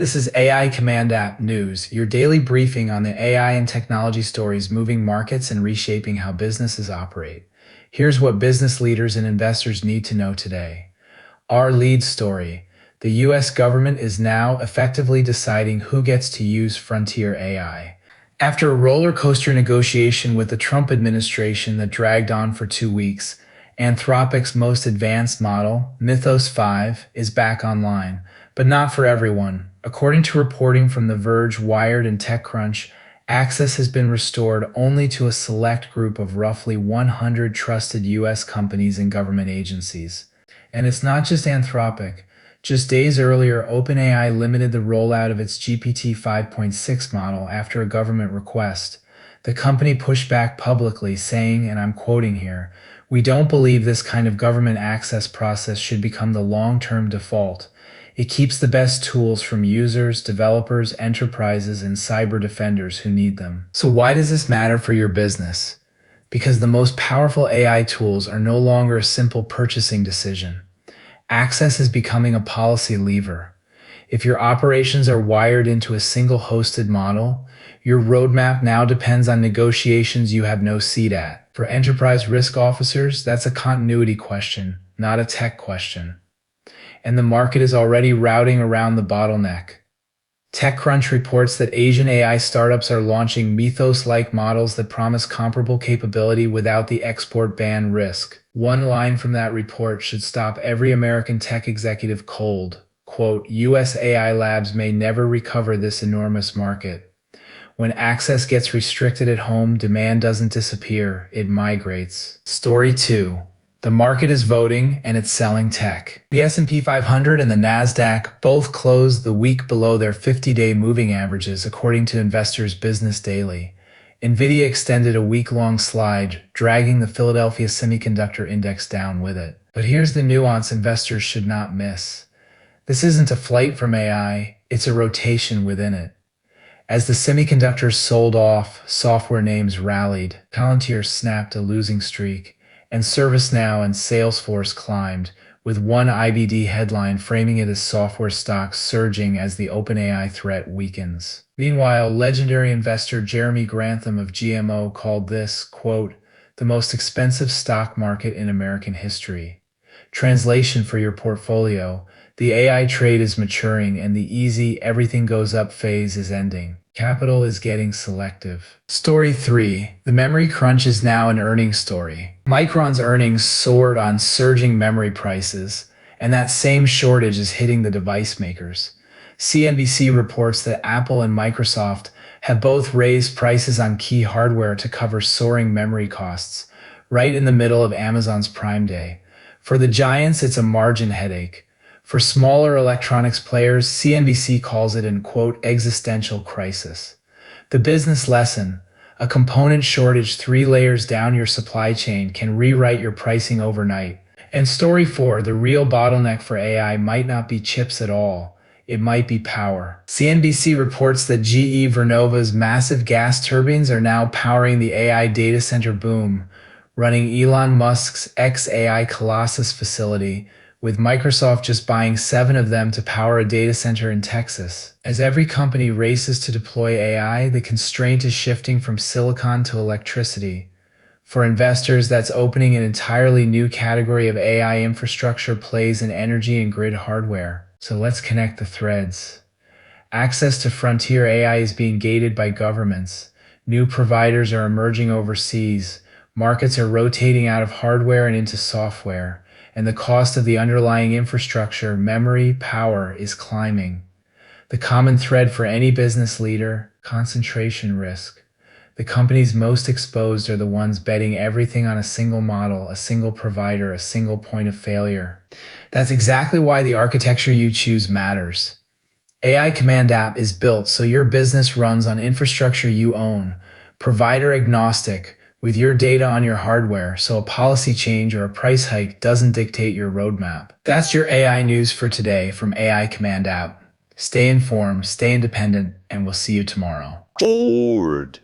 This is AI Command App News, your daily briefing on the AI and technology stories moving markets and reshaping how businesses operate. Here's what business leaders and investors need to know today. Our lead story. The US government is now effectively deciding who gets to use frontier AI. After a roller coaster negotiation with the Trump administration that dragged on for 2 weeks, Anthropic's most advanced model, Mythos 5, is back online, but not for everyone. According to reporting from The Verge, Wired, and TechCrunch, access has been restored only to a select group of roughly 100 trusted US companies and government agencies. And it's not just Anthropic. Just days earlier, OpenAI limited the rollout of its GPT 5.6 model after a government request. The company pushed back publicly, saying, and I'm quoting here, "We don't believe this kind of government access process should become the long-term default. It keeps the best tools from users, developers, enterprises, and cyber defenders who need them." So why does this matter for your business? Because the most powerful AI tools are no longer a simple purchasing decision. Access is becoming a policy lever. If your operations are wired into a single hosted model, your roadmap now depends on negotiations you have no seat at. For enterprise risk officers, that's a continuity question, not a tech question. And the market is already routing around the bottleneck. TechCrunch reports that Asian AI startups are launching Mythos-like models that promise comparable capability without the export ban risk. One line from that report should stop every American tech executive cold. Quote, "US AI labs may never recover this enormous market. When access gets restricted at home, demand doesn't disappear, it migrates." Story 2. The market is voting, and it's selling tech. The S&P 500 and the Nasdaq both closed the week below their 50-day moving averages, according to Investors Business Daily. NVIDIA extended a week-long slide, dragging the Philadelphia Semiconductor Index down with it. But here's the nuance investors should not miss. This isn't a flight from AI, it's a rotation within it. As the semiconductors sold off, software names rallied, Palantir snapped a losing streak, and ServiceNow and Salesforce climbed, with one IBD headline framing it as software stocks surging as the OpenAI threat weakens. Meanwhile, legendary investor Jeremy Grantham of GMO called this, quote, "the most expensive stock market in American history." Translation for your portfolio: the AI trade is maturing and the easy everything goes up phase is ending. Capital is getting selective. Story 3. The memory crunch is now an earnings story. Micron's earnings soared on surging memory prices, and that same shortage is hitting the device makers. CNBC reports that Apple and Microsoft have both raised prices on key hardware to cover soaring memory costs, right in the middle of Amazon's Prime Day. For the giants, it's a margin headache. For smaller electronics players, CNBC calls it an, quote, "existential crisis." The business lesson: a component shortage 3 layers down your supply chain can rewrite your pricing overnight. And story 4, the real bottleneck for AI might not be chips at all. It might be power. CNBC reports that GE Vernova's massive gas turbines are now powering the AI data center boom, running Elon Musk's ex-AI Colossus facility, with Microsoft just buying 7 of them to power a data center in Texas. As every company races to deploy AI, the constraint is shifting from silicon to electricity. For investors, that's opening an entirely new category of AI infrastructure plays in energy and grid hardware. So let's connect the threads. Access to frontier AI is being gated by governments. New providers are emerging overseas. Markets are rotating out of hardware and into software. And the cost of the underlying infrastructure, memory, power, is climbing. The common thread for any business leader: concentration risk. The companies most exposed are the ones betting everything on a single model, a single provider, a single point of failure. That's exactly why the architecture you choose matters. AI Command App is built so your business runs on infrastructure you own, provider agnostic, with your data on your hardware, so a policy change or a price hike doesn't dictate your roadmap. That's your AI news for today from AI Command App. Stay informed, stay independent, and we'll see you tomorrow. Forward.